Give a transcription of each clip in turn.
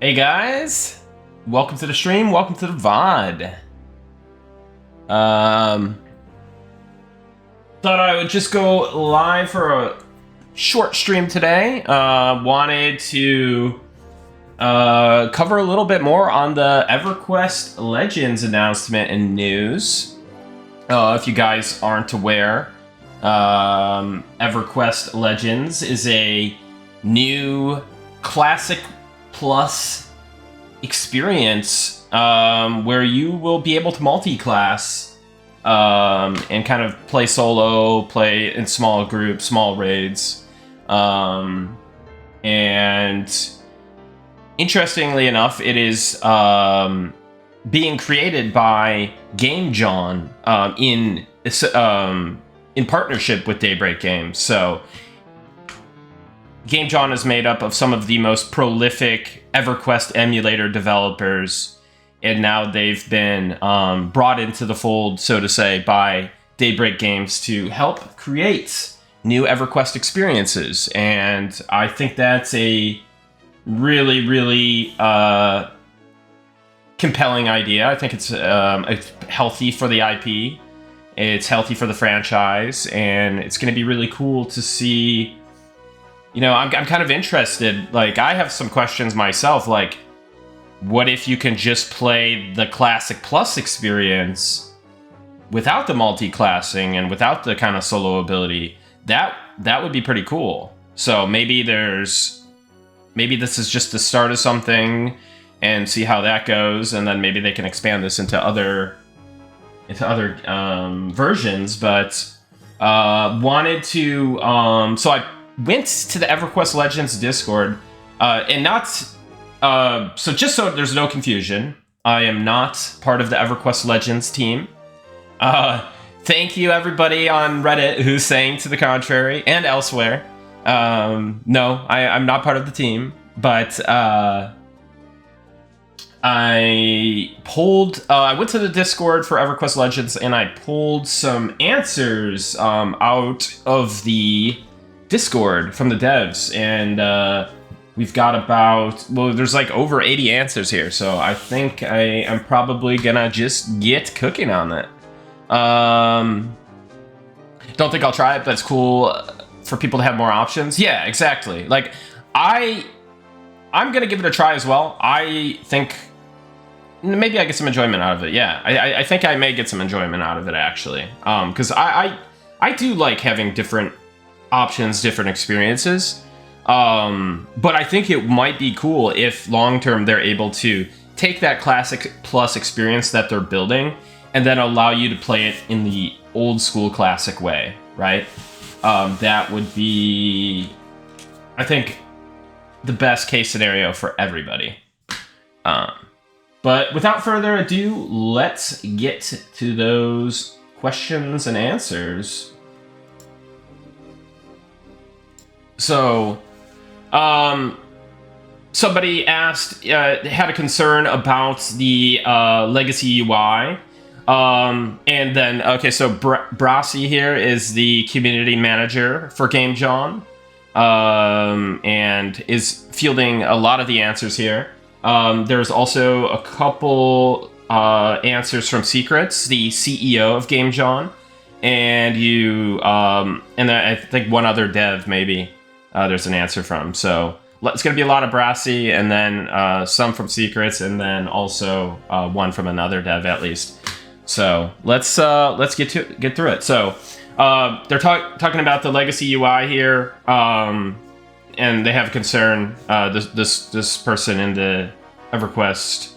Hey guys, welcome to the stream, welcome to the VOD. Thought I would just go live for a short stream today. Wanted to cover a little bit more on the EverQuest Legends announcement and news. If you guys aren't aware, EverQuest Legends is a new Classic Plus experience where you will be able to multi-class and kind of play solo, play in small groups, small raids. And interestingly enough, it is being created by Game John in partnership with Daybreak Games. So Game John is made up of some of the most prolific EverQuest emulator developers, and now they've been brought into the fold, so to say, by Daybreak Games to help create new EverQuest experiences. And I think that's a really, really compelling idea. I think it's healthy for the IP, it's healthy for the franchise, and it's going to be really cool to see. You know, I'm kind of interested. Like, I have some questions myself. Like, what if you can just play the Classic Plus experience without the multi-classing and without the kind of solo ability? That would be pretty cool. So maybe this is just the start of something, and see how that goes, and then maybe they can expand this into other versions. But wanted to so I went to the EverQuest Legends Discord, and not so just so there's no confusion, I am not part of the EverQuest Legends team. Thank you everybody on Reddit who's saying to the contrary and elsewhere. No, I'm not part of the team, but I went to the Discord for EverQuest Legends and I pulled some answers out of the Discord from the devs, and we've got there's like over 80 answers here, so I think I am probably gonna just get cooking on it. Don't think I'll try it, but it's cool for people to have more options. Yeah, exactly. Like, I'm gonna give it a try as well. I think maybe I get some enjoyment out of it. Yeah, I think I may get some enjoyment out of it, actually, because I do like having different options, different experiences, but I think it might be cool if long-term they're able to take that Classic Plus experience that they're building and then allow you to play it in the old school Classic way, right? That would be, I think, the best case scenario for everybody. But without further ado, let's get to those questions and answers. So, somebody asked, had a concern about the legacy UI. And then, okay, so Brasi here is the community manager for Game John, and is fielding a lot of the answers here. There's also a couple answers from Secrets, the CEO of Game John, and and I think one other dev maybe. There's an answer from. So it's going to be a lot of Brasi, and then some from Secrets, and then also one from another dev at least. So let's get through it. So they're talking about the legacy UI here, and they have a concern. This person in the EverQuest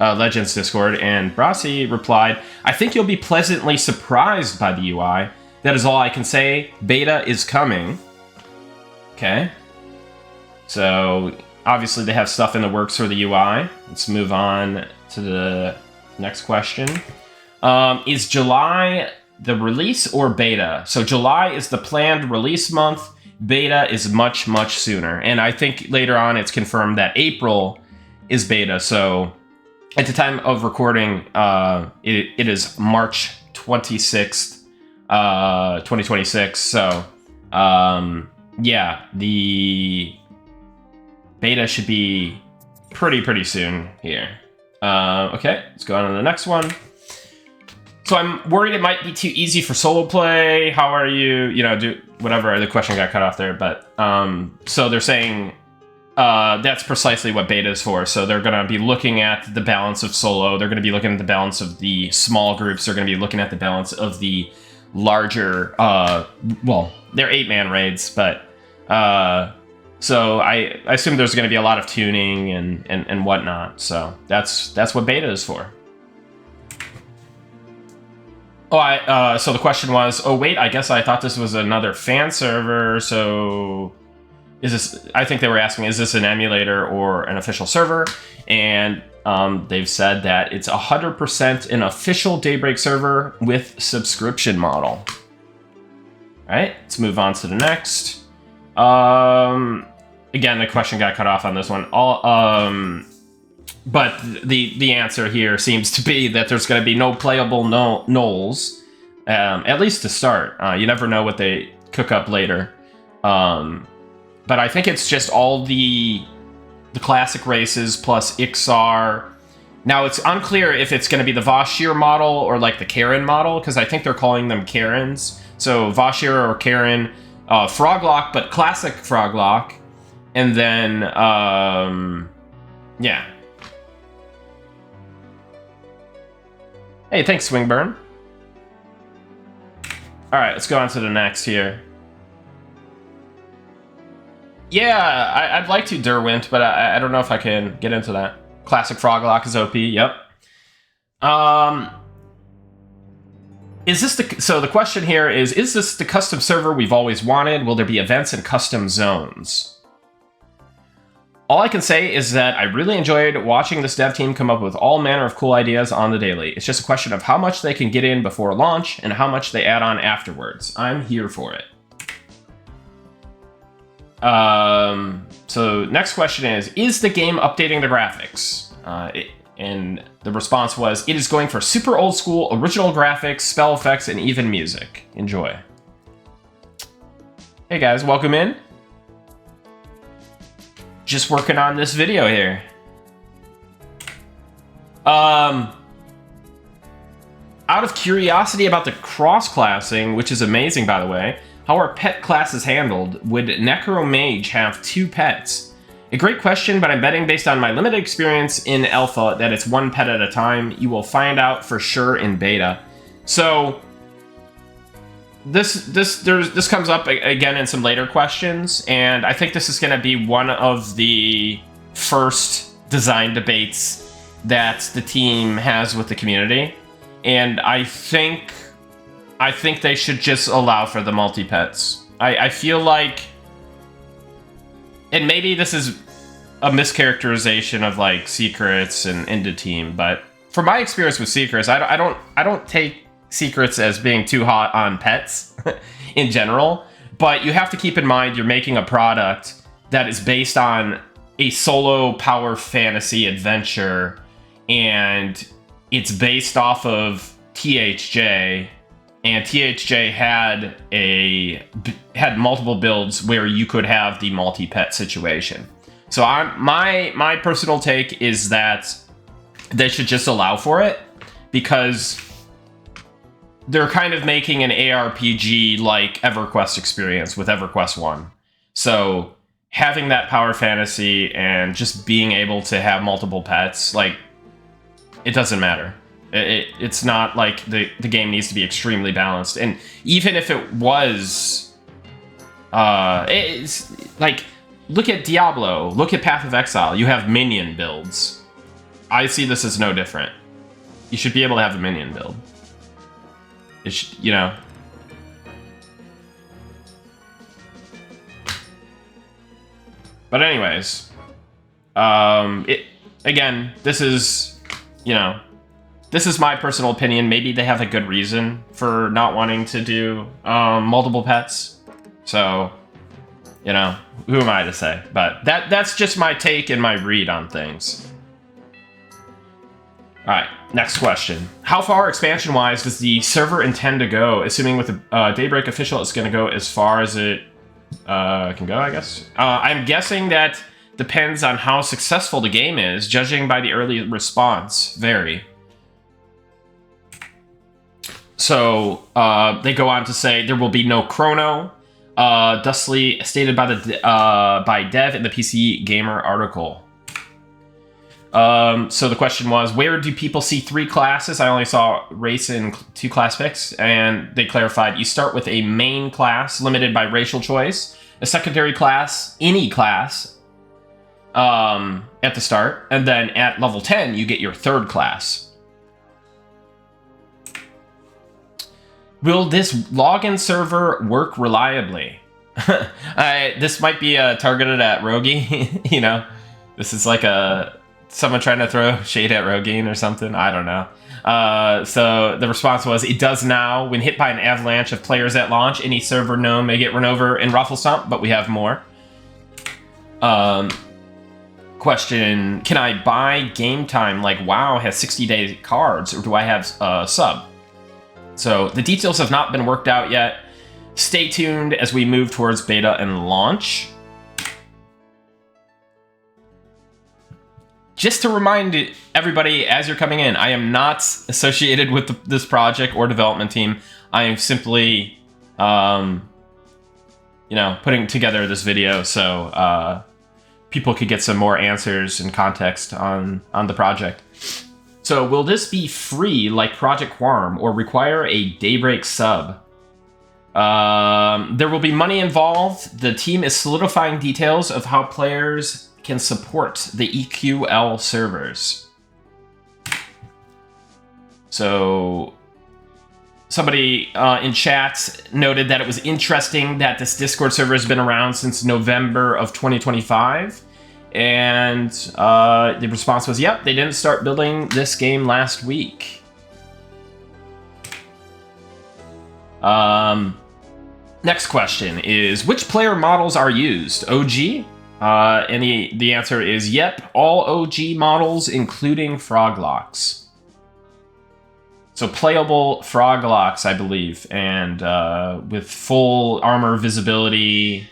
Legends Discord, and Brasi replied, "I think you'll be pleasantly surprised by the UI. That is all I can say. Beta is coming." Okay. So, obviously they have stuff in the works for the UI. Let's move on to the next question. Is July the release or beta? So July is the planned release month. Beta is much, much sooner. And I think later on it's confirmed that April is beta. So at the time of recording, it is March 26th. 2026. So, yeah, the beta should be pretty soon here. Okay, let's go on to the next one. So I'm worried it might be too easy for solo play. How are you? You know, do whatever. The question got cut off there, but so they're saying that's precisely what beta is for. So they're going to be looking at the balance of solo. They're going to be looking at the balance of the small groups. They're going to be looking at the balance of the larger. Well, they're 8-man raids, but so I assume there's going to be a lot of tuning and whatnot. So that's what beta is for. Oh, so the question was, oh wait, I guess I thought this was another fan server. So is this? I think they were asking, is this an emulator or an official server? And they've said that it's 100% an official Daybreak server with subscription model. All right, let's move on to the next. Again, the question got cut off on this one. But the answer here seems to be that there's going to be no playable gnolls, at least to start. You never know what they cook up later. But I think it's just all the classic races plus Ixar. Now, it's unclear if it's going to be the Vashir model or like the Karen model, because I think they're calling them Karens. So Vashir or Karen, Froglock, but classic Froglock. And then, yeah. Hey, thanks, Swingburn. All right, let's go on to the next here. Yeah, I'd like to Derwent, but I don't know if I can get into that. Classic Froglock is OP, yep. Is this so the question here is this the custom server we've always wanted? Will there be events and custom zones? All I can say is that I really enjoyed watching this dev team come up with all manner of cool ideas on the daily. It's just a question of how much they can get in before launch and how much they add on afterwards. I'm here for it. So next question is the game updating the graphics? And the response was, it is going for super old school, original graphics, spell effects, and even music. Enjoy. Hey guys, welcome in. Just working on this video here. Out of curiosity about the cross-classing, which is amazing by the way, how are pet classes handled? Would Necromage have 2 pets? A great question, but I'm betting based on my limited experience in alpha that it's 1 pet at a time. You will find out for sure in beta. So this comes up again in some later questions, and I think this is going to be one of the first design debates that the team has with the community, and I think they should just allow for the multi-pets. I feel like, and maybe this is a mischaracterization of like Secrets and Indie Team, but from my experience with Secrets, I don't take Secrets as being too hot on pets in general, but you have to keep in mind you're making a product that is based on a solo power fantasy adventure, and it's based off of THJ, and THJ had multiple builds where you could have the multi-pet situation. So my personal take is that they should just allow for it, because they're kind of making an ARPG like EverQuest experience with EverQuest 1. So having that power fantasy and just being able to have multiple pets, like, it doesn't matter. It's not like the game needs to be extremely balanced. And even if it was, it's like, look at Diablo, look at Path of Exile. You have minion builds. I see this as no different. You should be able to have a minion build. It should, you know. But anyways, again, this is, you know, this is my personal opinion. Maybe they have a good reason for not wanting to do multiple pets. So, you know, who am I to say? But that's just my take and my read on things. All right, next question. How far expansion-wise does the server intend to go? Assuming with the Daybreak official, it's going to go as far as it can go, I guess. I'm guessing that depends on how successful the game is, judging by the early response vary. So they go on to say there will be no chrono, thusly stated by the by Dev in the PC Gamer article. So the question was, where do people see 3 classes? I only saw race in 2 class picks, and they clarified you start with a main class limited by racial choice, a secondary class, any class, at the start, and then at level 10 you get your 3rd class. Will this login server work reliably? This might be targeted at Rogi. You know, this is like someone trying to throw shade at Rogaine or something. I don't know. So the response was, it does now. When hit by an avalanche of players at launch, any server gnome may get run over in Ruffle Stomp, but we have more. Question, can I buy game time like WoW has 60-day cards, or do I have a sub? So the details have not been worked out yet. Stay tuned as we move towards beta and launch. Just to remind everybody as you're coming in, I am not associated with this project or development team. I am simply, you know, putting together this video so people could get some more answers and context on the project. So will this be free like Project Quorum or require a Daybreak sub? There will be money involved. The team is solidifying details of how players can support the EQL servers. So somebody in chat noted that it was interesting that this Discord server has been around since November of 2025. And the response was, yep, they didn't start building this game last week. Next question is, which player models are used? OG? And the answer is, yep, all OG models, including Froglocks. So playable Froglocks, I believe, and with full armor visibility.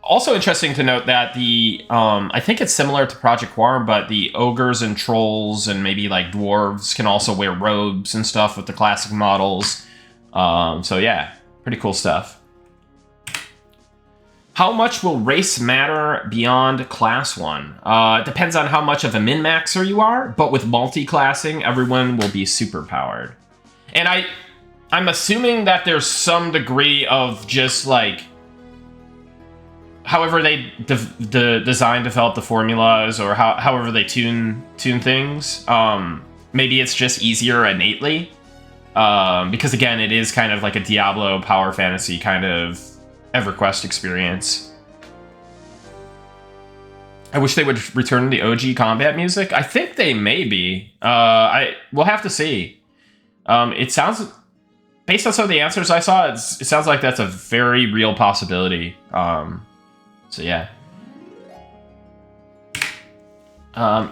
Also interesting to note that the, I think it's similar to Project Quorum, but the ogres and trolls and maybe like dwarves can also wear robes and stuff with the classic models. So yeah, pretty cool stuff. How much will race matter beyond class 1? It depends on how much of a min-maxer you are, but with multi-classing, everyone will be super-powered. And I'm assuming that there's some degree of just like, however they develop the formulas, or however they tune things, maybe it's just easier innately. Because again, it is kind of like a Diablo power fantasy kind of EverQuest experience. I wish they would return the OG combat music. I think they may be. We'll have to see. It sounds, based on some of the answers I saw, it sounds like that's a very real possibility. So yeah.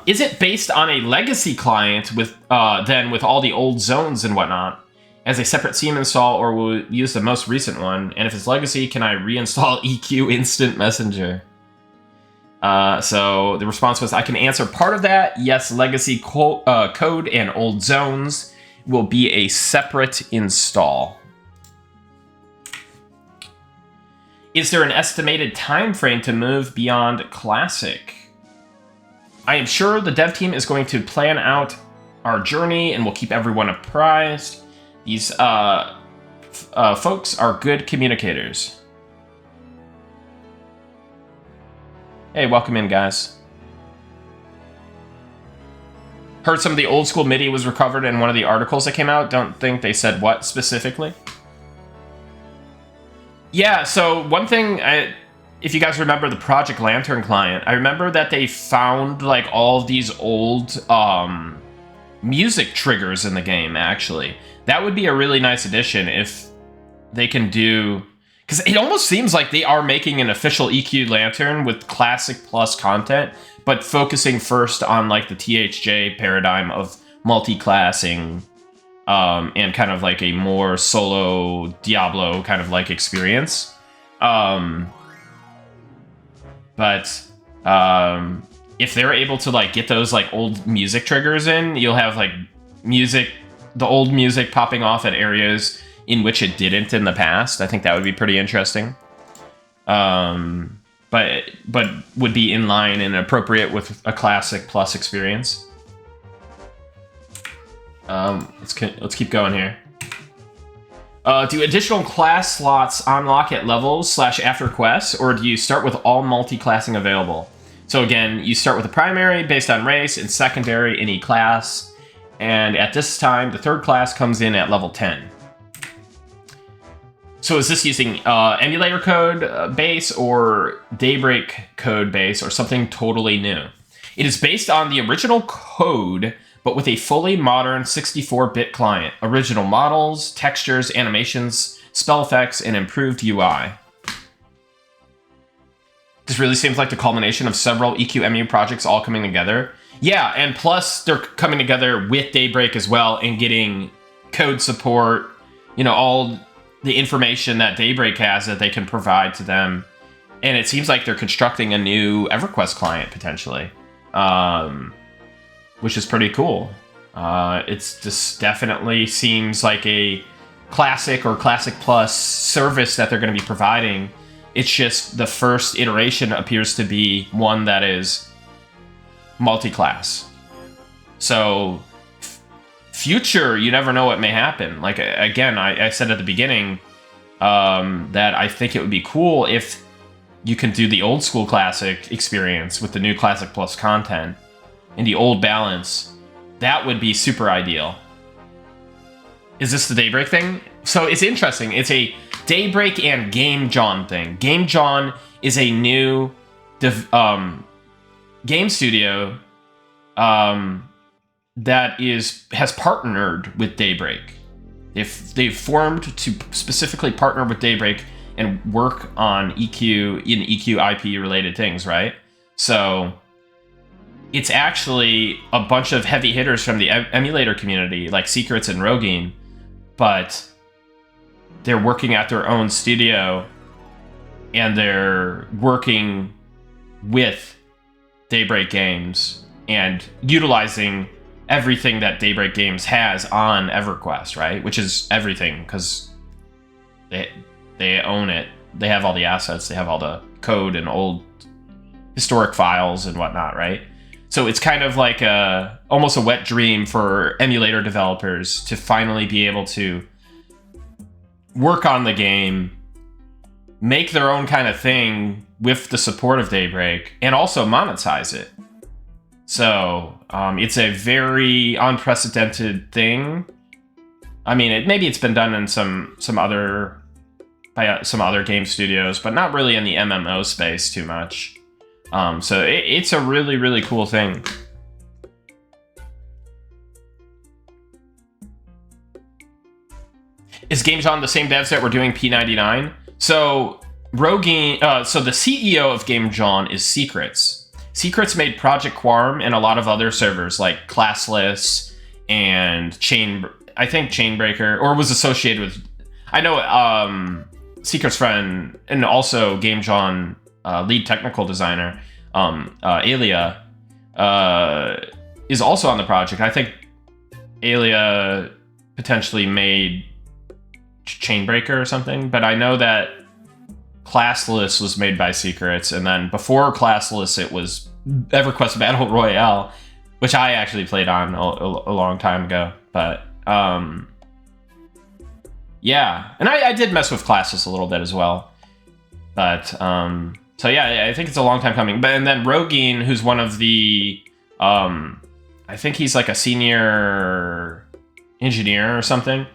Is it based on a legacy client with then with all the old zones and whatnot as a separate seam install, or will we use the most recent one? And if it's legacy, can I reinstall EQ Instant Messenger? So the response was, I can answer part of that. Yes, legacy code and old zones will be a separate install. Is there an estimated time frame to move beyond Classic? I am sure the dev team is going to plan out our journey and will keep everyone apprised. These folks are good communicators. Hey, welcome in, guys. Heard some of the old school MIDI was recovered in one of the articles that came out. Don't think they said what specifically. Yeah, so one thing, if you guys remember the Project Lantern client, I remember that they found like all of these old music triggers in the game, actually. That would be a really nice addition if they can do... Because it almost seems like they are making an official EQ Lantern with Classic Plus content, but focusing first on like the THJ paradigm of multi-classing and kind of like a more solo Diablo kind of like experience. But If they're able to like get those like old music triggers in, you'll have like the old music popping off at areas in which it didn't in the past. I think that would be pretty interesting. But would be in line and appropriate with a Classic Plus experience. Let's keep going here. Do additional class slots unlock at levels / after quests, or do you start with all multi-classing available? So again, you start with a primary based on race and secondary any class. And at this time, the third class comes in at level 10. So is this using emulator code base or Daybreak code base or something totally new? It is based on the original code, but with a fully modern 64-bit client. Original models, textures, animations, spell effects, and improved UI. This really seems like the culmination of several EQMU projects all coming together. Yeah, and plus they're coming together with Daybreak as well and getting code support, you know, all the information that Daybreak has that they can provide to them. And it seems like they're constructing a new EverQuest client, potentially, which is pretty cool. It's just definitely seems like a Classic or Classic Plus service that they're going to be providing. It's just the first iteration appears to be one that is multi-class. So future, you never know what may happen. Like, again, I said at the beginning that I think it would be cool if you can do the old school Classic experience with the new Classic Plus content and the old balance. That would be super ideal. Is this the Daybreak thing? So it's interesting. It's a Daybreak and Game John thing. Game John is a new game studio that has partnered with Daybreak. If they've formed to specifically partner with Daybreak and work on EQ IP related things, right? So it's actually a bunch of heavy hitters from the emulator community, like Secrets and Rogaine, but they're working at their own studio and they're working with Daybreak Games and utilizing everything that Daybreak Games has on EverQuest, right? Which is everything, because they own it. They have all the assets. They have all the code and old historic files and whatnot, right? So it's kind of like almost a wet dream for emulator developers to finally be able to work on the game, make their own kind of thing with the support of Daybreak, and also monetize it. So it's a very unprecedented thing. I mean, maybe it's been done in some other game studios, but not really in the MMO space too much. So it's a really, really cool thing. Is Game John the same devs that were doing P99? So Rogaine, so the CEO of Game John is Secrets. Secrets made Project Quarm and a lot of other servers like Classless and I think Chainbreaker, or was associated with. I know Secret's friend and also Game John lead technical designer, Alia, is also on the project. I think Alia potentially made Chainbreaker or something, but I know that Classless was made by Secrets, and then before Classless it was EverQuest Battle Royale, which I actually played on a long time ago. But yeah, and I did mess with Classless a little bit as well. But so yeah, I think it's a long time coming. But and then Rogaine, who's one of the I think he's like a senior engineer or something.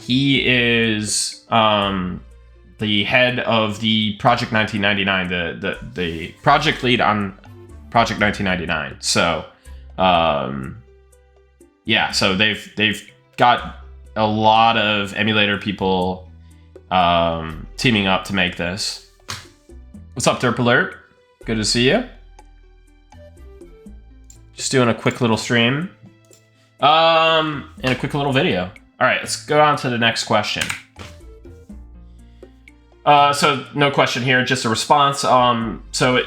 He is the head of the Project 1999, the project lead on Project 1999. So yeah, so they've got a lot of emulator people teaming up to make this. What's up, Derp Alert? Good to see you. Just doing a quick little stream and a quick little video. All right, let's go on to the next question. So no question here, just a response. So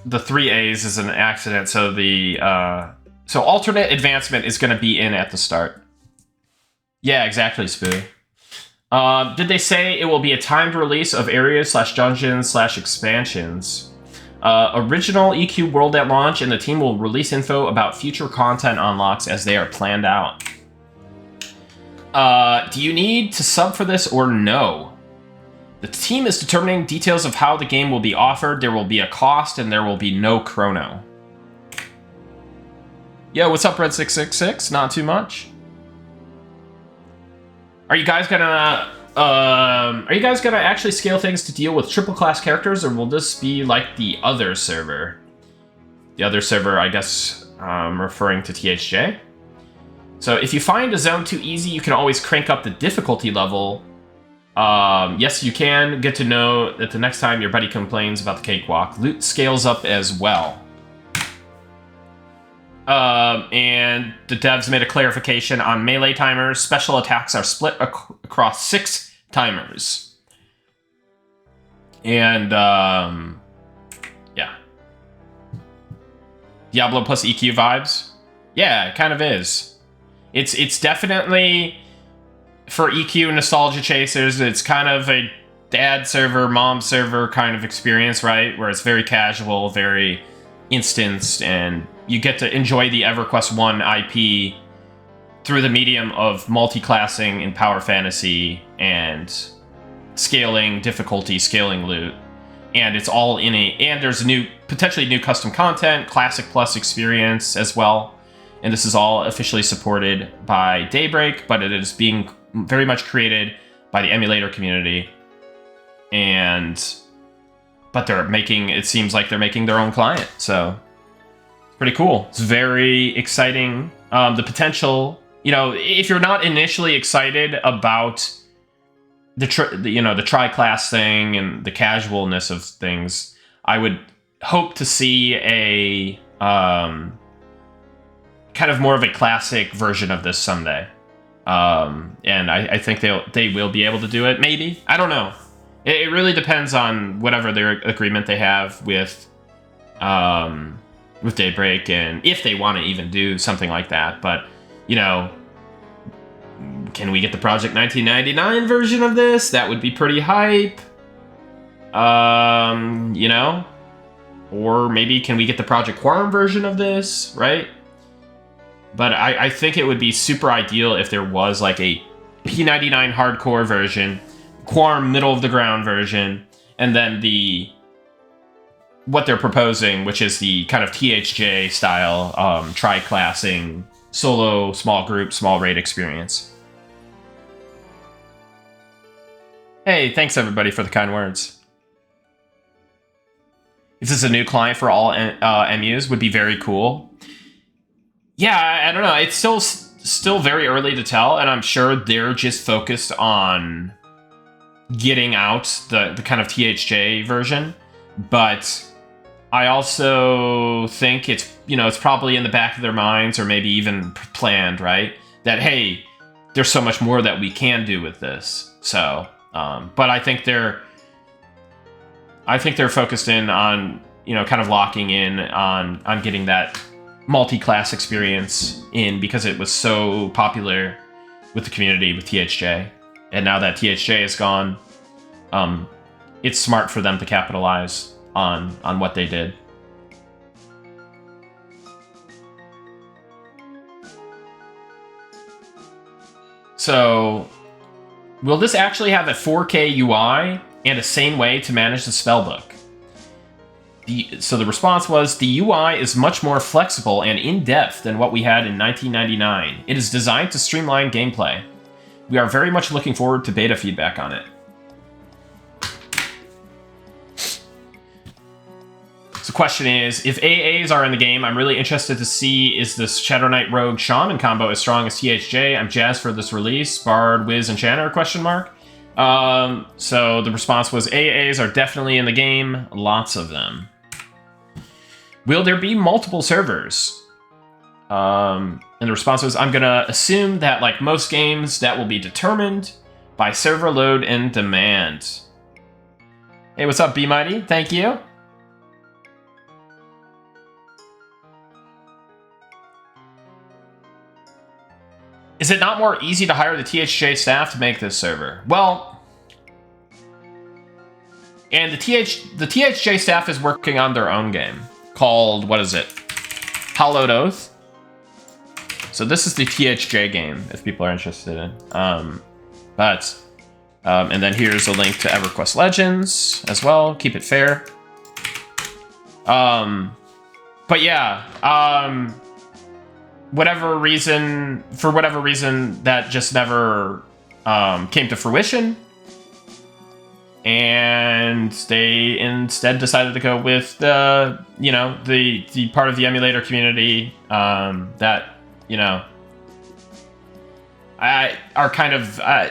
the 3 A's is an accident, so the so alternate advancement is going to be in at the start. Yeah, exactly, Spoo. Did they say it will be a timed release of areas / dungeons / expansions? Original EQ world at launch, and the team will release info about future content unlocks as they are planned out. Do you need to sub for this or no? The team is determining details of how the game will be offered. There will be a cost, and there will be no chrono. Yo, what's up, Red666? Not too much. Are you guys gonna actually scale things to deal with triple class characters, or will this be like the other server? The other server, I guess, referring to THJ. So if you find a zone too easy, you can always crank up the difficulty level. Yes, you can get to know that the next time your buddy complains about the cakewalk, loot scales up as well. And the devs made a clarification on melee timers. Special attacks are split across 6 timers. And, yeah. Diablo plus EQ vibes? Yeah, it kind of is. It's definitely, for EQ nostalgia chasers, it's kind of a dad server, mom server kind of experience, right? Where it's very casual, very instanced, and you get to enjoy the EverQuest 1 IP through the medium of multi-classing in Power Fantasy and scaling difficulty, scaling loot. And it's all in and there's potentially new custom content, Classic Plus experience as well. And this is all officially supported by Daybreak, but it is being very much created by the emulator community. But it seems like they're making their own client, so pretty cool. It's very exciting. The potential, if you're not initially excited about the tri-class thing and the casualness of things, I would hope to see a kind of more of a classic version of this someday. And I think they will be able to do it. Maybe, I don't know. It really depends on whatever their agreement they have with Daybreak, and if they want to even do something like that. But, can we get the Project 1999 version of this? That would be pretty hype. Or maybe can we get the Project Quorum version of this, right? But I think it would be super ideal if there was like a P99 hardcore version, Quorum middle of the ground version, and then what they're proposing, which is the kind of THJ style tri-classing solo, small group, small raid experience. Hey, thanks everybody for the kind words. If this is a new client for all MUs, would be very cool. Yeah, I don't know. It's still very early to tell, and I'm sure they're just focused on getting out the kind of THJ version. But I also think it's probably in the back of their minds, or maybe even planned, right? That, hey, there's so much more that we can do with this. So, but I think they're focused in on, kind of locking in on getting that multi-class experience in, because it was so popular with the community with THJ. And now that THJ is gone, it's smart for them to capitalize on what they did. So, will this actually have a 4K UI and a sane way to manage the spellbook? So the response was, the UI is much more flexible and in-depth than what we had in 1999. It is designed to streamline gameplay. We are very much looking forward to beta feedback on it. So the question is, if AAs are in the game, I'm really interested to see, is this Shadow Knight Rogue Shaman combo as strong as THJ? I'm jazzed for this release. Bard, Wiz, Enchanter, ? So the response was, AAs are definitely in the game. Lots of them. Will there be multiple servers? And the response was, I'm going to assume that, like most games, that will be determined by server load and demand. Hey, what's up, B Mighty? Thank you. Is it not more easy to hire the THJ staff to make this server? Well, and the THJ staff is working on their own game called, what is it? Hallowed Oath. So this is the THJ game, if people are interested in. And then here's a link to EverQuest Legends as well. Keep it fair. But yeah, for whatever reason, that just never came to fruition. And they instead decided to go with the part of the emulator community that, are kind of, I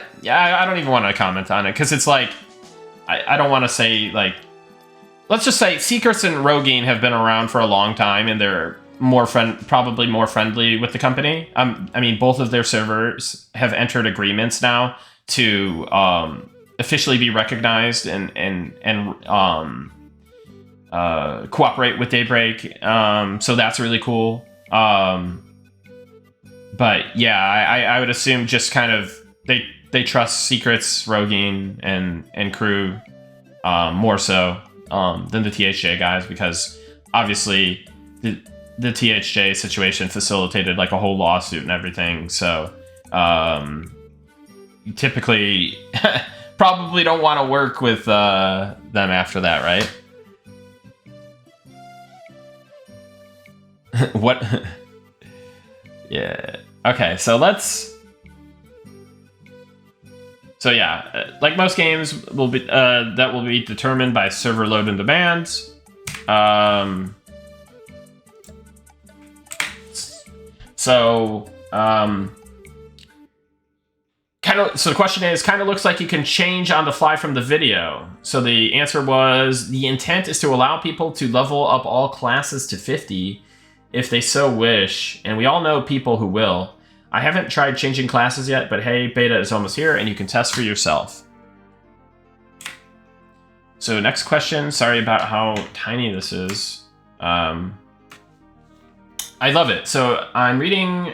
don't even want to comment on it, because it's like, I don't want to say, like, let's just say Secrets and Rogaine have been around for a long time, and they're probably more friendly with the company. I mean, both of their servers have entered agreements now to officially be recognized and cooperate with Daybreak. So that's really cool. But yeah, I would assume just kind of they trust Secrets, Rogaine, and crew more so than the THJ guys, because obviously the THJ situation facilitated like a whole lawsuit and everything. So you typically probably don't want to work with them after that, right? What? Yeah. Okay, so let's... So yeah, like most games, will be that will be determined by server load and demand. So the question is, kind of looks like you can change on the fly from the video. So the answer was, the intent is to allow people to level up all classes to 50 if they so wish, and we all know people who will. I haven't tried changing classes yet, but hey, beta is almost here, and you can test for yourself. So next question, sorry about how tiny this is. I love it. So if I'm reading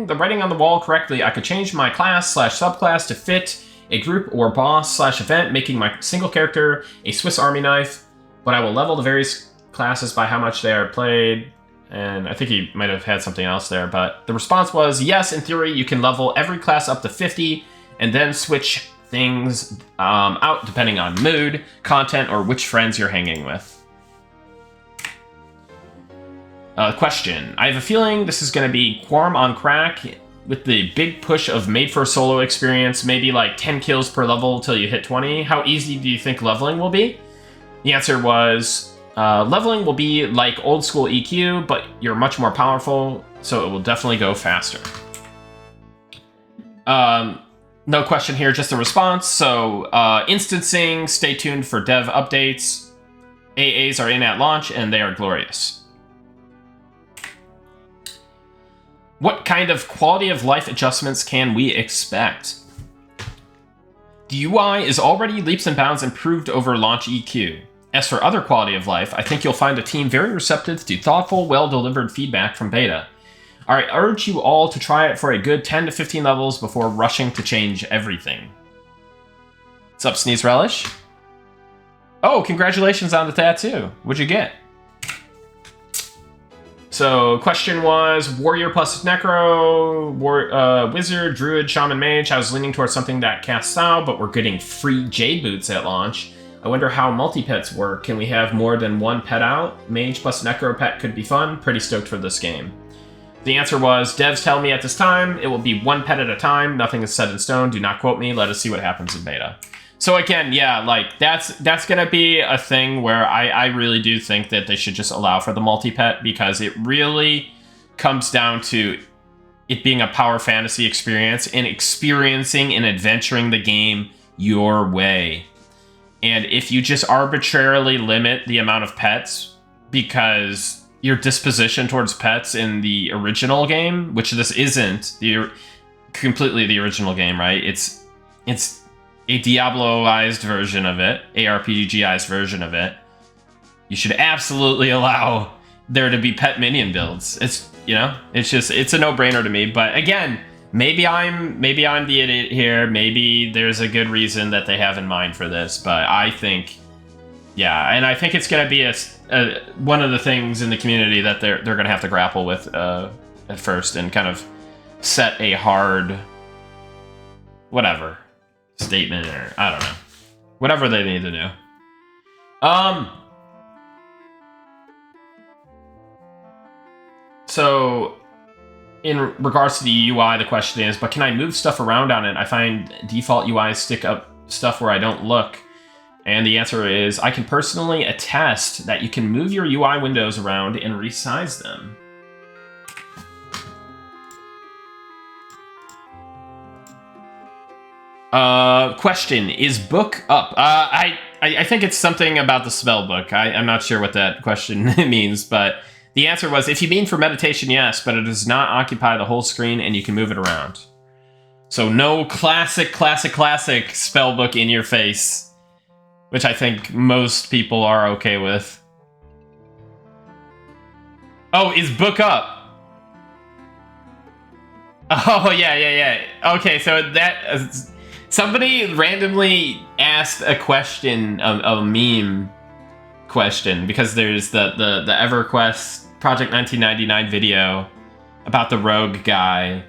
the writing on the wall correctly, I could change my class/subclass to fit a group or boss/event, making my single character a Swiss Army knife, but I will level the various classes by how much they are played. And I think he might have had something else there, but the response was, yes, in theory, you can level every class up to 50 and then switch things out depending on mood, content, or which friends you're hanging with. Question. I have a feeling this is going to be Quarm on crack with the big push of made-for-solo experience, maybe like 10 kills per level till you hit 20. How easy do you think leveling will be? The answer was... leveling will be like old school EQ, but you're much more powerful, so it will definitely go faster. No question here, just a response. So, instancing, stay tuned for dev updates. AAs are in at launch, and they are glorious. What kind of quality of life adjustments can we expect? The UI is already leaps and bounds improved over launch EQ. As for other quality of life, I think you'll find the team very receptive to thoughtful, well-delivered feedback from beta. I urge you all to try it for a good 10 to 15 levels before rushing to change everything. What's up, Sneeze Relish? Oh, congratulations on the tattoo. What'd you get? So, question was, Warrior plus Necro, Wizard, Druid, Shaman, Mage. I was leaning towards something that casts Sao, but we're getting free Jade Boots at launch. I wonder how multi-pets work. Can we have more than one pet out? Mage plus Necro pet could be fun. Pretty stoked for this game. The answer was, devs tell me at this time, it will be one pet at a time. Nothing is set in stone. Do not quote me. Let us see what happens in beta. So again, yeah, like that's going to be a thing where I really do think that they should just allow for the multi-pet, because it really comes down to it being a power fantasy experience and experiencing and adventuring the game your way. And if you just arbitrarily limit the amount of pets because your disposition towards pets in the original game, which this isn't completely the original game, right? It's a Diablo-ized version of it, ARPG-ized version of it. You should absolutely allow there to be pet minion builds. It's a no-brainer to me. But again, Maybe I'm the idiot here. Maybe there's a good reason that they have in mind for this, but I think, yeah, and I think it's going to be one of the things in the community that they're going to have to grapple with at first and kind of set a hard, whatever, statement, or I don't know, whatever they need to do. So in regards to the UI, the question is, but can I move stuff around on it? I find default UIs stick up stuff where I don't look. And the answer is, I can personally attest that you can move your UI windows around and resize them. Question, is book up? I think it's something about the spell book. I'm not sure what that question means, but the answer was, if you mean for meditation, yes, but it does not occupy the whole screen and you can move it around. So no classic spell book in your face, which I think most people are okay with. Oh, is book up? Oh, yeah. Okay, so that... somebody randomly asked a question, a meme question, because there's the EverQuest Project 1999 video about the rogue guy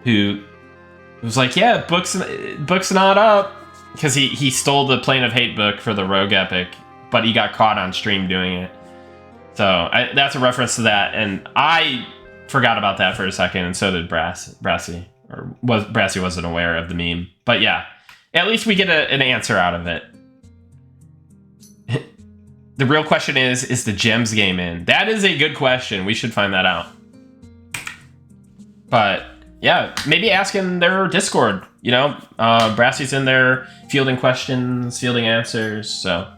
who was like, yeah, book's not up, because he stole the Plane of Hate book for the rogue epic, but he got caught on stream doing it. So that's a reference to that, and I forgot about that for a second, and so did Brassy. Brassy wasn't aware of the meme. But yeah, at least we get an answer out of it. The real question is the gems game in? That is a good question. We should find that out. But yeah, maybe ask in their Discord. You know, Brassy's in there fielding questions, fielding answers, so.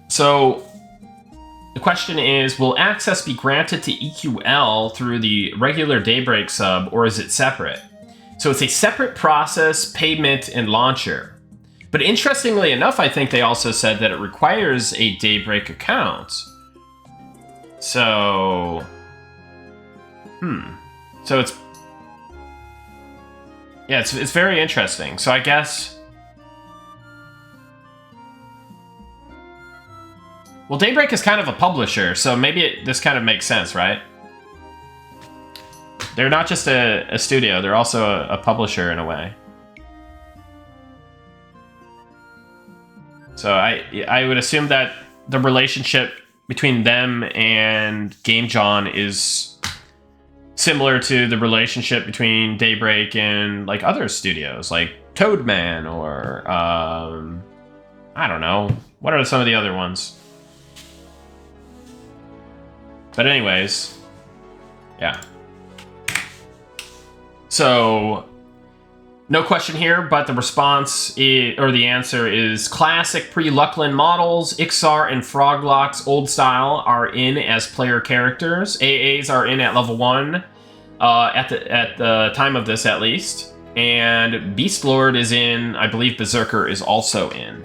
So, the question is, will access be granted to EQL through the regular Daybreak sub, or is it separate? So it's a separate process, payment, and launcher. But interestingly enough, I think they also said that it requires a Daybreak account. So... So it's... Yeah, it's very interesting. So I guess... Well, Daybreak is kind of a publisher, so maybe this kind of makes sense, right? They're not just a studio, they're also a publisher in a way. So I would assume that the relationship between them and Game John is similar to the relationship between Daybreak and like other studios, like Toadman or I don't know. What are some of the other ones? But anyways, yeah. So, no question here, but the response or the answer is classic pre-Luckland models. Ixar and Froglocks old style are in as player characters. AAs are in at level 1 at the time of this at least. And Beastlord is in, I believe Berserker is also in.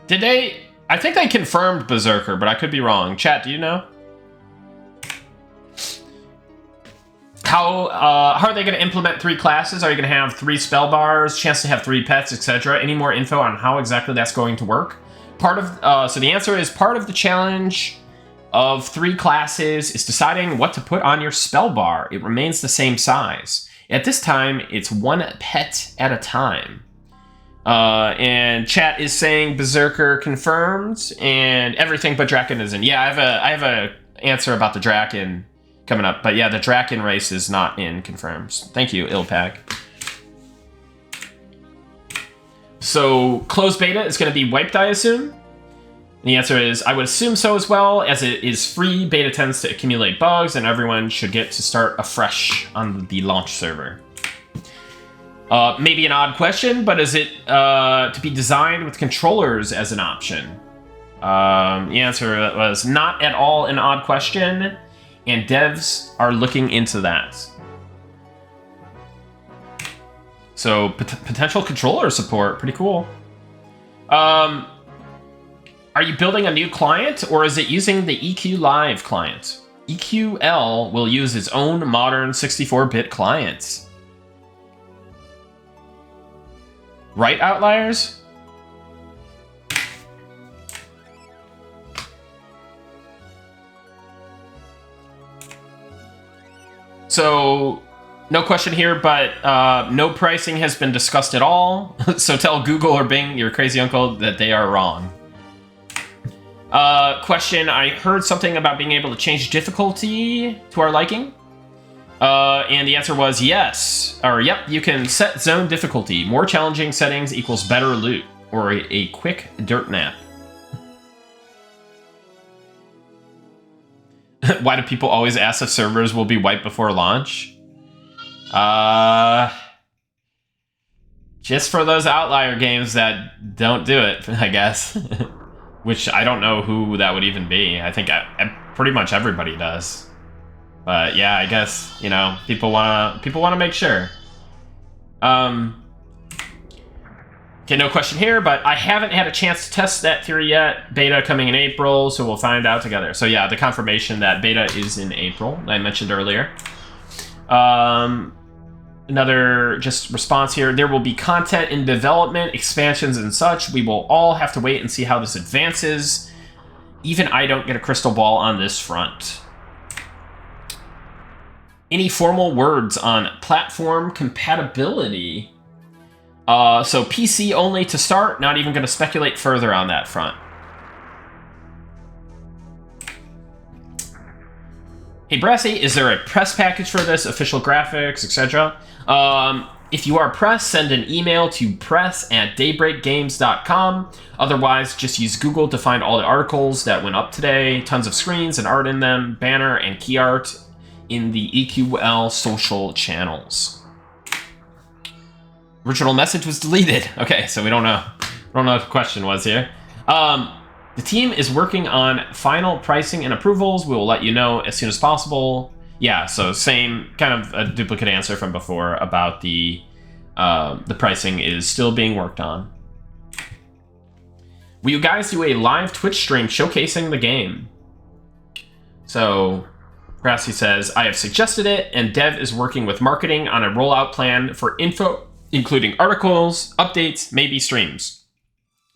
Did they... I think they confirmed Berserker, but I could be wrong. Chat, do you know? How are they going to implement 3 classes? Are you going to have 3 spell bars, chance to have 3 pets, etc.? Any more info on how exactly that's going to work? So the answer is part of the challenge of 3 classes is deciding what to put on your spell bar. It remains the same size. At this time, it's 1 pet at a time. And chat is saying Berserker confirmed, and everything but Draken is in. Yeah, I have a answer about the Draken coming up, but yeah, the Draken race is not in confirms. Thank you, Ilpag. So closed beta is going to be wiped, I assume. And the answer is I would assume so as well, as it is free. Beta tends to accumulate bugs, and everyone should get to start afresh on the launch server. Maybe an odd question, but is it to be designed with controllers as an option? The answer was not at all an odd question, and devs are looking into that. So potential controller support, pretty cool. Are Are you building a new client, or is it using the EQ Live client? EQL will use its own modern 64-bit client. Right, Outliers? So, no question here, but no pricing has been discussed at all. So tell Google or Bing, your crazy uncle, that they are wrong. Question, I heard something about being able to change difficulty to our liking. And the answer was yes. Or, yep, you can set zone difficulty. More challenging settings equals better loot. Or a quick dirt nap. Why do people always ask if servers will be wiped before launch? Just for those outlier games that don't do it, I guess. Which I don't know who that would even be. I think pretty much everybody does. But yeah, I guess, you know, people wanna make sure. Okay, no question here, but I haven't had a chance to test that theory yet. Beta coming in April, so we'll find out together. So yeah, the confirmation that beta is in April, I mentioned earlier. Another just response here. There will be content in development, expansions and such. We will all have to wait and see how this advances. Even I don't get a crystal ball on this front. Any formal words on platform compatibility? So PC only to start, not even going to speculate further on that front. Hey Brassy, is there a press package for this, official graphics, etc.? If you are press, send an email to press@daybreakgames.com. Otherwise, just use Google to find all the articles that went up today. Tons of screens and art in them, banner and key art in the EQL social channels. Original message was deleted. Okay, so we don't know. Don't know what the question was here. The team is working on final pricing and approvals. We will let you know as soon as possible. Yeah, so same kind of a duplicate answer from before about the pricing is still being worked on. Will you guys do a live Twitch stream showcasing the game? So Grassy says, I have suggested it, and Dev is working with marketing on a rollout plan for info, including articles, updates, maybe streams.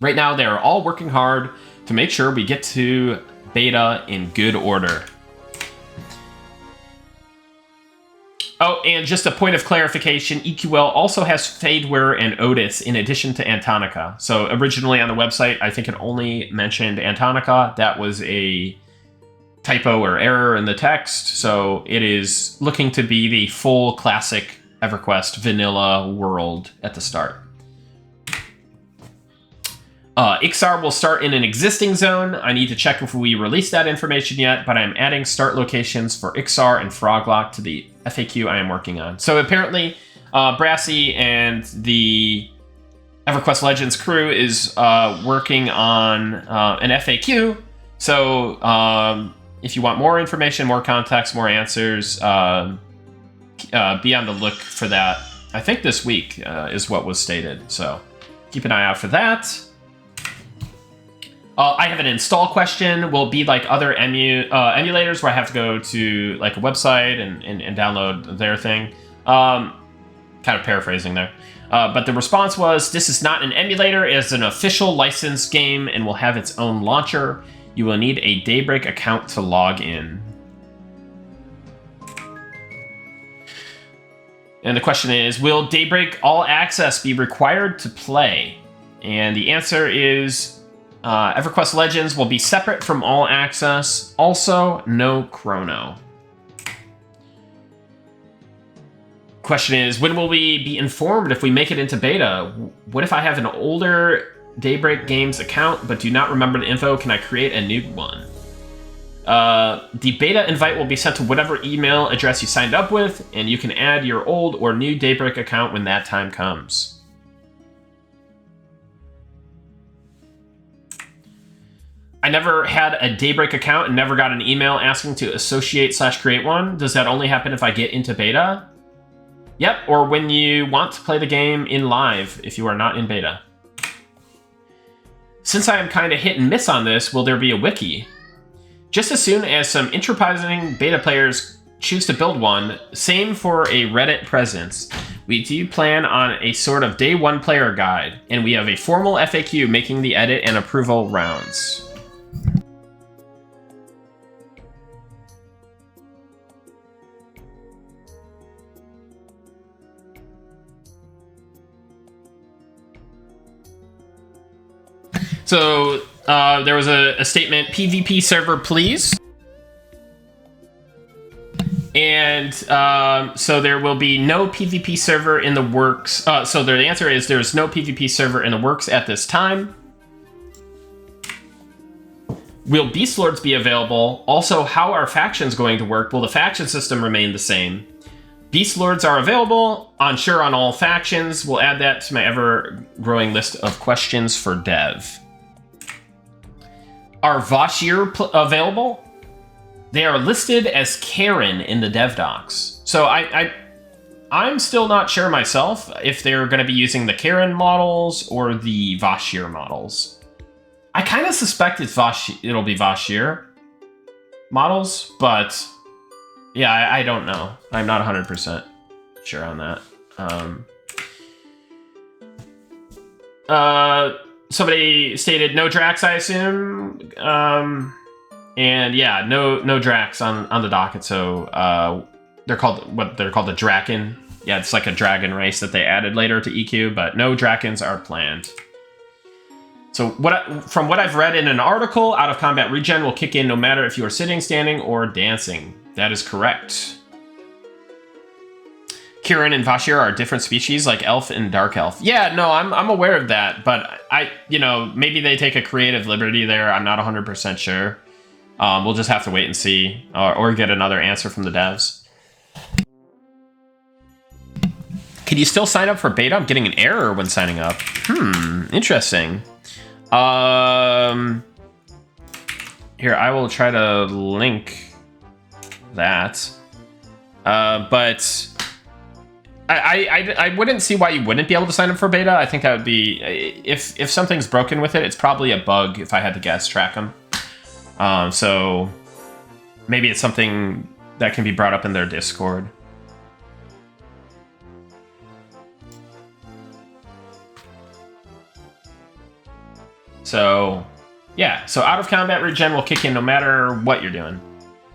Right now, they are all working hard to make sure we get to beta in good order. Oh, and just a point of clarification, EQL also has Fadeware and Otis in addition to Antonica. So originally on the website, I think it only mentioned Antonica. That was a typo or error in the text. So it is looking to be the full classic EverQuest vanilla world at the start. Ixar will start in an existing zone. I need to check if we released that information yet, but I'm adding start locations for Ixar and Froglock to the FAQ I am working on. So apparently, Brassy and the EverQuest Legends crew is working on an FAQ. So if you want more information, more context, more answers, be on the look for that. I think this week is what was stated. So keep an eye out for that. I have an install question. Will it be like other emulators where I have to go to like a website and download their thing? Kind of paraphrasing there. But the response was, this is not an emulator. It is an official licensed game and will have its own launcher. You will need a Daybreak account to log in. And the question is, will Daybreak All Access be required to play? And the answer is, EverQuest Legends will be separate from All Access. Also, no chrono. Question is, when will we be informed if we make it into beta? What if I have an older Daybreak Games account but do not remember the info? Can I create a new one? The beta invite will be sent to whatever email address you signed up with, and you can add your old or new Daybreak account when that time comes. I never had a Daybreak account and never got an email asking to associate/create one. Does that only happen if I get into beta? Yep, or when you want to play the game in live if you are not in beta. Since I am kind of hit and miss on this, will there be a wiki? Just as soon as some enterprising beta players choose to build one, same for a Reddit presence. We do plan on a sort of day one player guide, and we have a formal FAQ making the edit and approval rounds. So there was a statement, PvP server, please. And so there will be no PvP server in the works. So the answer is there's no PvP server in the works at this time. Will Beast Lords be available? Also, how are factions going to work? Will the faction system remain the same? Beast Lords are available, unsure on all factions. We'll add that to my ever-growing list of questions for dev. Are Vashir available? They are listed as Karen in the dev docs. So I'm still not sure myself if they're going to be using the Karen models or the Vashir models. I kind of suspect it'll be Vashir models, but yeah, I don't know. I'm not 100% sure on that. Somebody stated no Drax, I assume. And yeah, no Drax on the docket. So they're called the Draken. Yeah, it's like a dragon race that they added later to EQ, but no Drakens are planned. So from what I've read in an article, out of combat regen will kick in no matter if you are sitting, standing, or dancing. That is correct. Kirin and Vashir are different species, like elf and dark elf. Yeah, no, I'm aware of that, but maybe they take a creative liberty there. I'm not 100% sure. We'll just have to wait and see, or get another answer from the devs. Can you still sign up for beta? I'm getting an error when signing up. Interesting. Here, I will try to link that. But I wouldn't see why you wouldn't be able to sign up for beta. I think that would be, if something's broken with it, it's probably a bug, if I had to guess, track them. So maybe it's something that can be brought up in their Discord. So yeah, so out of combat regen will kick in no matter what you're doing.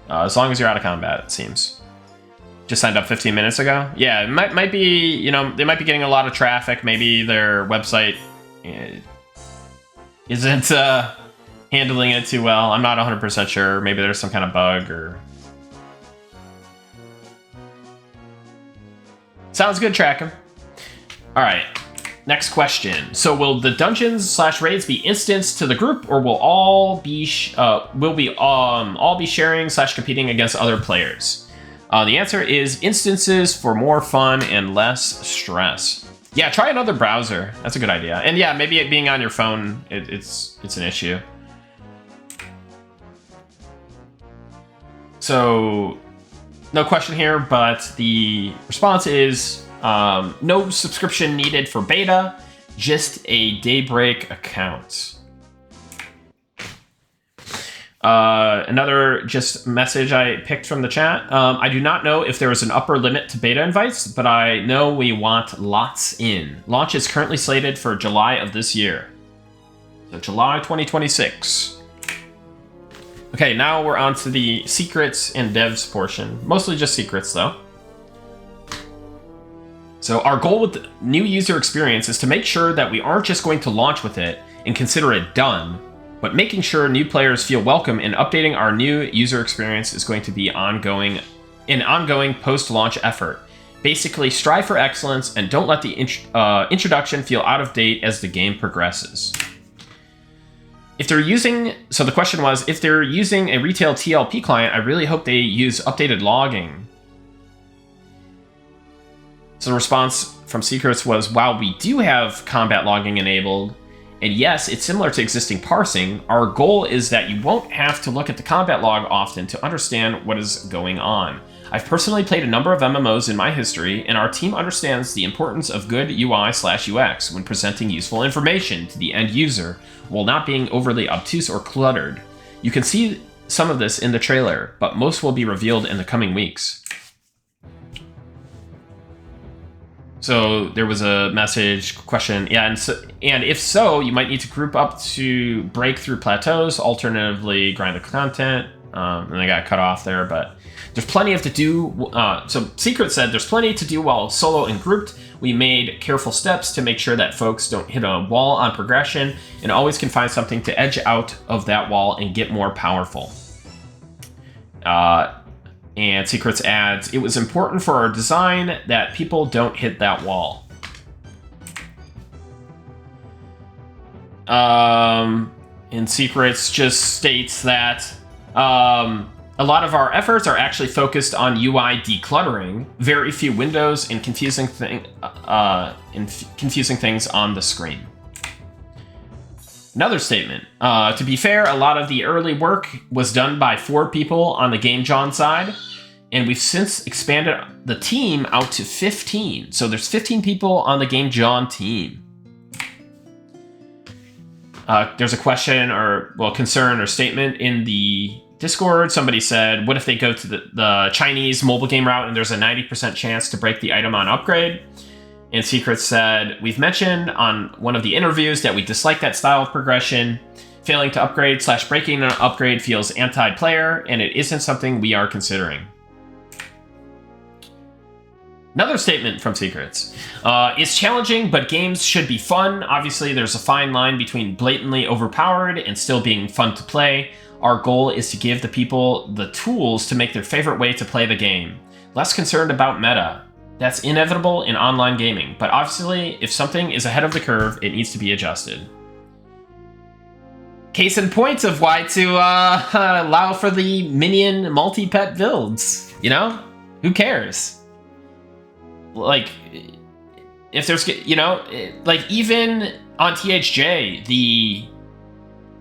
As long as you're out of combat, it seems. Just signed up 15 minutes ago. Yeah, it might be, they might be getting a lot of traffic. Maybe their website isn't handling it too well. I'm not 100% sure. Maybe there's some kind of bug or... Sounds good, tracking. All right, next question. So will the dungeons/raids be instanced to the group, or will all be all be sharing/competing against other players? The answer is instances for more fun and less stress. Yeah, try another browser. That's a good idea. And yeah, maybe it being on your phone, it's an issue. So, no question here, but the response is no subscription needed for beta, just a Daybreak account. Another just message I picked from the chat. I do not know if there is an upper limit to beta invites, but I know we want lots in. Launch is currently slated for July of this year. So July 2026. Okay, now we're on to the secrets and devs portion. Mostly just secrets, though. So our goal with the new user experience is to make sure that we aren't just going to launch with it and consider it done, but making sure new players feel welcome and updating our new user experience is going to be an ongoing post-launch effort. Basically, strive for excellence and don't let the introduction feel out of date as the game progresses. So the question was, if they're using a retail TLP client, I really hope they use updated logging. So the response from Secrets was, while we do have combat logging enabled, and yes, it's similar to existing parsing, our goal is that you won't have to look at the combat log often to understand what is going on. I've personally played a number of MMOs in my history, and our team understands the importance of good UI/UX when presenting useful information to the end user while not being overly obtuse or cluttered. You can see some of this in the trailer, but most will be revealed in the coming weeks. So there was a message question, yeah, and if so, you might need to group up to break through plateaus, alternatively grind the content. And I got cut off there, but there's plenty to do. So Secret said there's plenty to do while solo and grouped. We made careful steps to make sure that folks don't hit a wall on progression and always can find something to edge out of that wall and get more powerful. And Secrets adds, it was important for our design that people don't hit that wall. And Secrets just states that a lot of our efforts are actually focused on UI decluttering, very few windows and confusing things on the screen. Another statement. To be fair, a lot of the early work was done by 4 people on the Game John side, and we've since expanded the team out to 15. So there's 15 people on the Game John team. There's a question concern or statement in the Discord. Somebody said, what if they go to the Chinese mobile game route and there's a 90% chance to break the item on upgrade? And Secret said, we've mentioned on one of the interviews that we dislike that style of progression. Failing to upgrade/breaking an upgrade feels anti-player, and it isn't something we are considering. Another statement from Secrets. It's challenging, but games should be fun. Obviously, there's a fine line between blatantly overpowered and still being fun to play. Our goal is to give the people the tools to make their favorite way to play the game. Less concerned about meta. That's inevitable in online gaming, but obviously, if something is ahead of the curve, it needs to be adjusted. Case in point of why to allow for the minion multi-pet builds. You know? Who cares? Like, if there's, like even on THJ,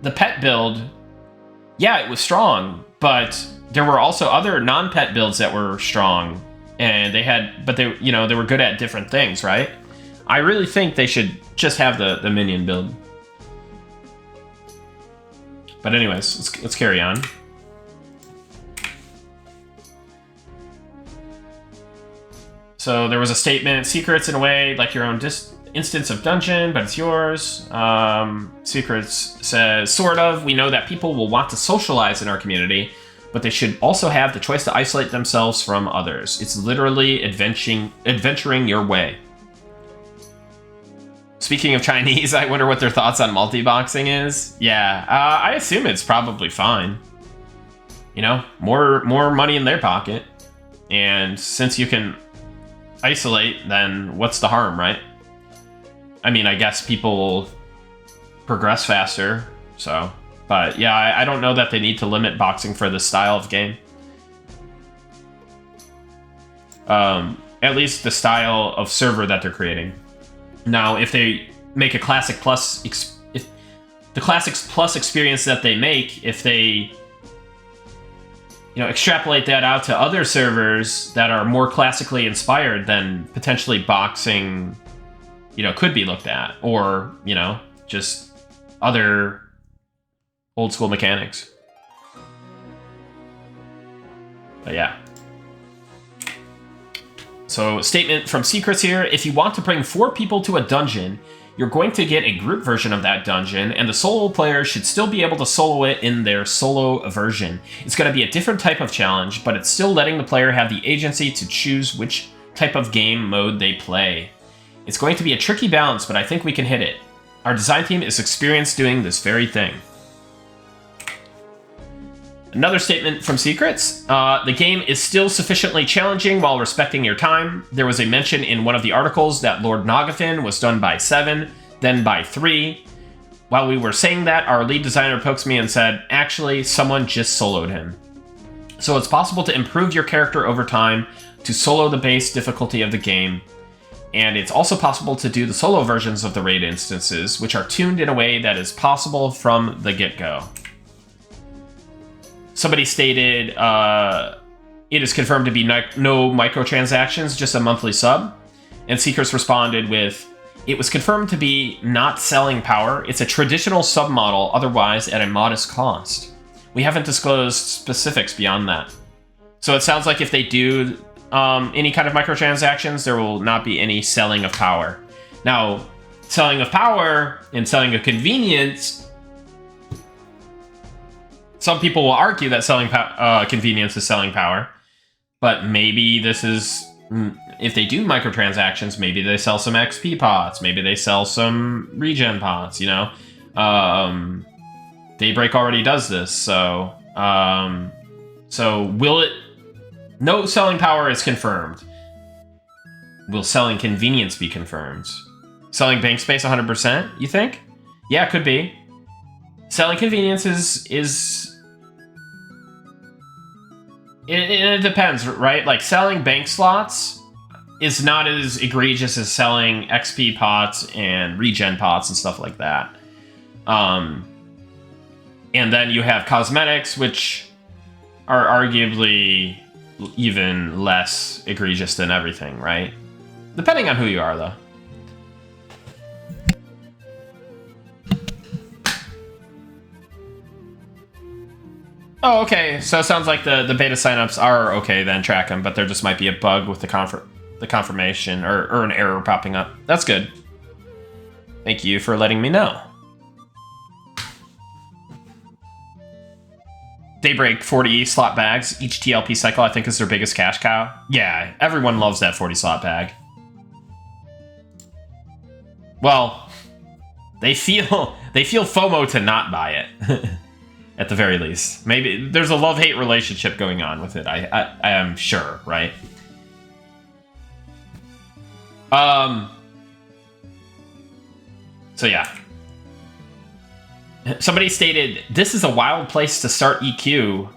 the pet build, yeah, it was strong, but there were also other non-pet builds that were strong, and they were good at different things, right? I really think they should just have the minion build. But anyways, let's carry on. So there was a statement, Secrets in a way like your own instance of dungeon, but it's yours. Secrets says, sort of, we know that people will want to socialize in our community, but they should also have the choice to isolate themselves from others. It's literally adventuring your way. Speaking of Chinese, I wonder what their thoughts on multi-boxing is. Yeah, I assume it's probably fine. You know, more money in their pocket. And since you can isolate, then what's the harm, right? I mean, I guess people will progress faster, so... But yeah, I don't know that they need to limit boxing for this style of game. At least the style of server that they're creating. Now, if they make a Classic Plus... if the Classics Plus experience that they make, if they... extrapolate that out to other servers that are more classically inspired, then potentially boxing, could be looked at. Or, just other old school mechanics. But yeah. So, statement from Secrets here. If you want to bring 4 people to a dungeon, you're going to get a group version of that dungeon, and the solo player should still be able to solo it in their solo version. It's going to be a different type of challenge, but it's still letting the player have the agency to choose which type of game mode they play. It's going to be a tricky balance, but I think we can hit it. Our design team is experienced doing this very thing. Another statement from Secrets. The game is still sufficiently challenging while respecting your time. There was a mention in one of the articles that Lord Nogafin was done by 7, then by 3. While we were saying that, our lead designer pokes me and said, actually, someone just soloed him. So it's possible to improve your character over time to solo the base difficulty of the game. And it's also possible to do the solo versions of the raid instances, which are tuned in a way that is possible from the get-go. Somebody stated, it is confirmed to be no microtransactions, just a monthly sub. And Secrets responded with, it was confirmed to be not selling power. It's a traditional sub model, otherwise at a modest cost. We haven't disclosed specifics beyond that. So it sounds like if they do any kind of microtransactions, there will not be any selling of power. Now, selling of power and selling of convenience, some people will argue that selling convenience is selling power, but maybe this is, if they do microtransactions, maybe they sell some XP pots, maybe they sell some regen pots, you know? Daybreak already does this, so will it... No selling power is confirmed. Will selling convenience be confirmed? Selling bank space 100%, you think? Yeah, it could be. Selling convenience is... It depends, right? Like, selling bank slots is not as egregious as selling XP pots and regen pots and stuff like that. And then you have cosmetics, which are arguably even less egregious than everything, right? Depending on who you are, though. Oh, okay. So it sounds like the beta signups are okay, then track them, but there just might be a bug with the confirmation or an error popping up. That's good. Thank you for letting me know. Daybreak 40 slot bags. Each TLP cycle, I think, is their biggest cash cow. Yeah, everyone loves that 40 slot bag. Well, they feel FOMO to not buy it. At the very least. Maybe there's a love-hate relationship going on with it. I am sure, right? So yeah. Somebody stated, this is a wild place to start EQ.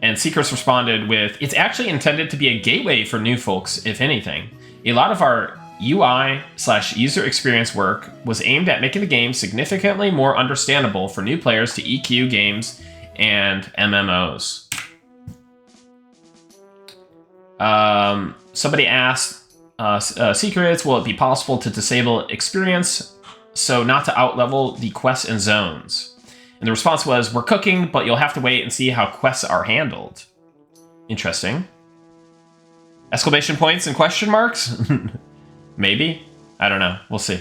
And Secrets responded with, it's actually intended to be a gateway for new folks, if anything. A lot of our UI/user experience work was aimed at making the game significantly more understandable for new players to EQ games and MMOs. Somebody asked, Secrets, will it be possible to disable experience so not to outlevel the quests and zones? And the response was, we're cooking, but you'll have to wait and see how quests are handled. Interesting. Exclamation points and question marks? Maybe? I don't know. We'll see.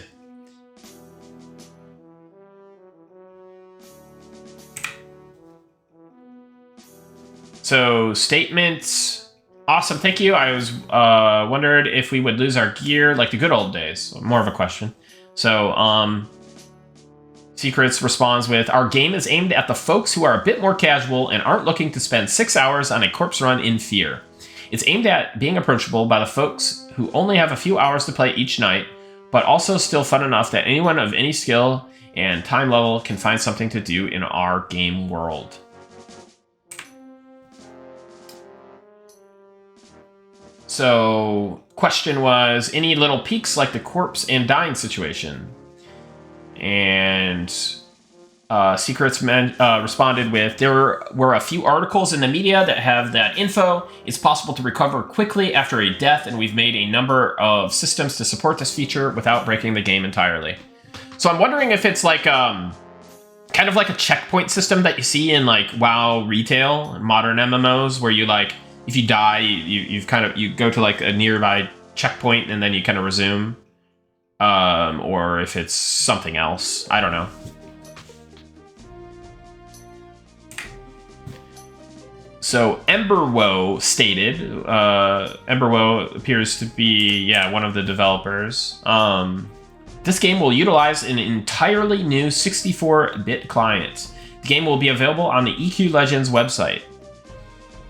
So, statements. Awesome, thank you. I was wondered if we would lose our gear like the good old days. More of a question. So, Secrets responds with, our game is aimed at the folks who are a bit more casual and aren't looking to spend 6 hours on a corpse run in fear. It's aimed at being approachable by the folks who only have a few hours to play each night, but also still fun enough that anyone of any skill and time level can find something to do in our game world. So, question was, any little peaks like the corpse and dying situation? And Secrets responded with, there were a few articles in the media that have that info. It's possible to recover quickly after a death, and we've made a number of systems to support this feature without breaking the game entirely. So I'm wondering if it's like kind of like a checkpoint system that you see in like WoW retail, modern MMOs, where you like, if you die, you go to like a nearby checkpoint and then you kind of resume. Or if it's something else. I don't know. So Emberwoe stated, Emberwoe appears to be, one of the developers. This game will utilize an entirely new 64-bit client. The game will be available on the EQ Legends website.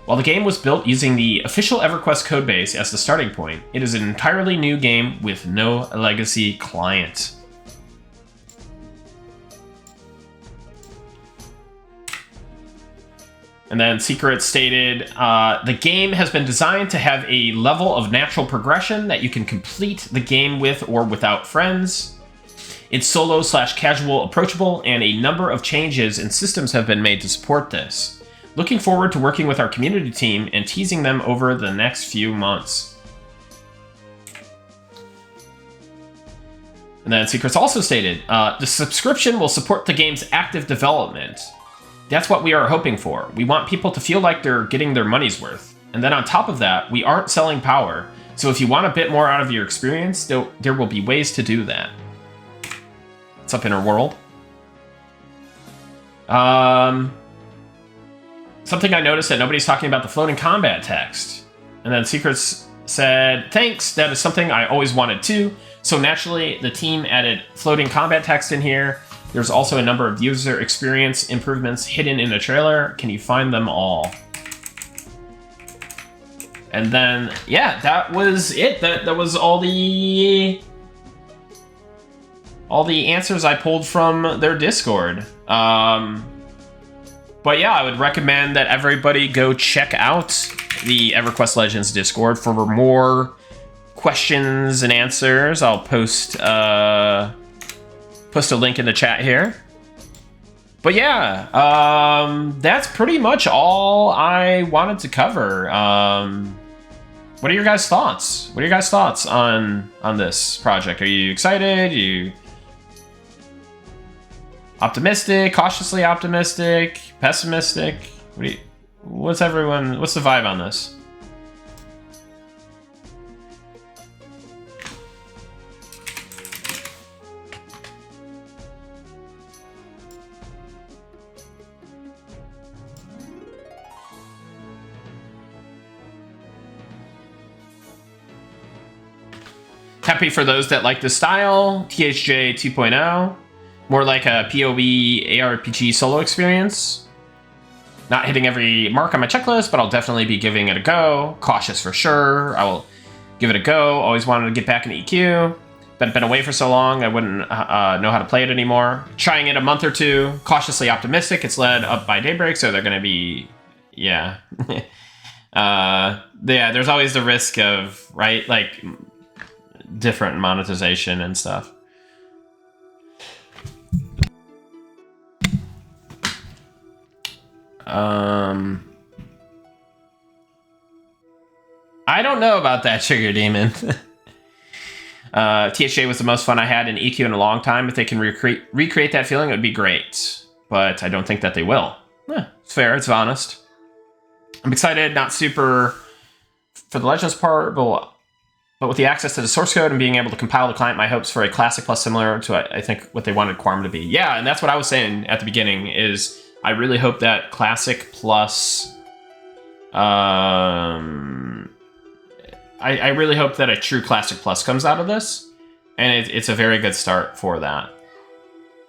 While the game was built using the official EverQuest codebase as the starting point, it is an entirely new game with no legacy client. And then Secret stated, the game has been designed to have a level of natural progression that you can complete the game with or without friends. It's solo/casual approachable, and a number of changes and systems have been made to support this. Looking forward to working with our community team and teasing them over the next few months. And then Secrets also stated, the subscription will support the game's active development. That's what we are hoping for. We want people to feel like they're getting their money's worth. And then on top of that, we aren't selling power. So if you want a bit more out of your experience, there will be ways to do that. What's up, Inner World? Something I noticed that nobody's talking about the floating combat text. And then Secrets said, thanks, that is something I always wanted too. So naturally, the team added floating combat text in here. There's also a number of user experience improvements hidden in the trailer. Can you find them all? And then, yeah, that was it. That was all the answers I pulled from their Discord. But yeah, I would recommend that everybody go check out the EverQuest Legends Discord for more questions and answers. I'll post a link in the chat here. But yeah, that's pretty much all I wanted to cover. What are your guys' thoughts? What are your guys' thoughts on this project? Are you excited? Are you optimistic? Cautiously optimistic? Pessimistic? What's the vibe on this? Happy for those that like the style. THJ 2.0. More like a PoE ARPG solo experience. Not hitting every mark on my checklist, but I'll definitely be giving it a go. Cautious for sure. I will give it a go. Always wanted to get back into EQ. Been away for so long, I wouldn't know how to play it anymore. Trying it a month or two. Cautiously optimistic. It's led up by Daybreak, so they're going to be... Yeah. Yeah, there's always the risk of, right, like... different monetization and stuff. I don't know about that, Sugar Demon. THJ was the most fun I had in EQ in a long time. If they can recreate that feeling, it would be great. But I don't think that they will. It's fair, it's honest. I'm excited, not super for the Legends part, but with the access to the source code and being able to compile the client, my hopes for a Classic Plus similar to, I think, what they wanted Quorum to be. Yeah, and that's what I was saying at the beginning, is I really hope that Classic Plus... I really hope that a true Classic Plus comes out of this, and it's a very good start for that.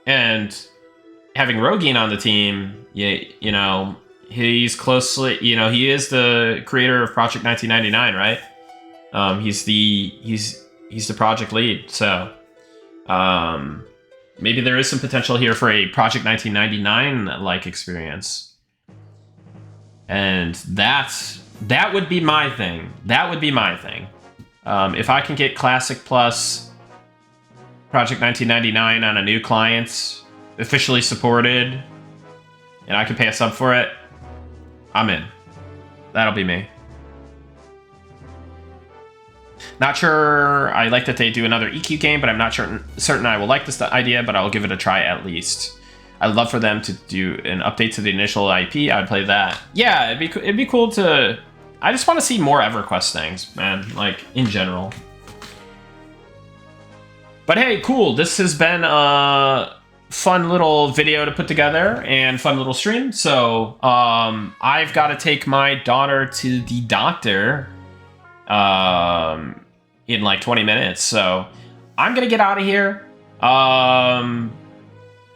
And having Rogin on the team, you know, he's closely... You know, he is the creator of Project 1999, right? He's the project lead, so maybe there is some potential here for a Project 1999-like experience, and that would be my thing. That would be my thing. If I can get Classic Plus Project 1999 on a new client, officially supported, and I can pay a sub for it, I'm in. That'll be me. Not sure I like that they do another EQ game, but I'm not certain I will like this idea, but I'll give it a try at least. I'd love for them to do an update to the initial IP. I'd play that. Yeah, it'd be cool to... I just want to see more EverQuest things, man, like, in general. But hey, cool. This has been a fun little video to put together and fun little stream. So, I've got to take my daughter to the doctor in like 20 minutes, so I'm gonna get out of here.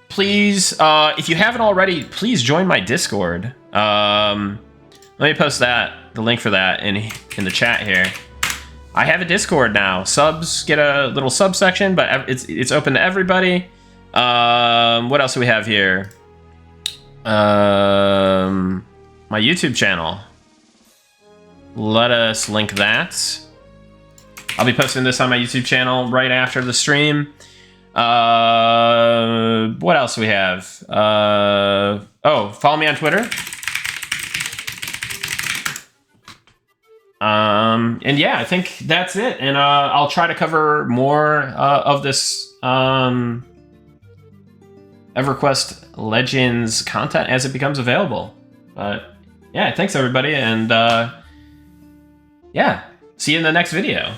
Please, if you haven't already, please join my Discord. Let me post the link for that in the chat here. I have a Discord now. Subs get a little subsection, but it's open to everybody. What else do we have here? My YouTube channel. Let us link that. I'll be posting this on my YouTube channel right after the stream. What else do we have? Oh, follow me on Twitter. And yeah, I think that's it. And I'll try to cover more of this EverQuest Legends content as it becomes available. But yeah, thanks everybody, and yeah, see you in the next video.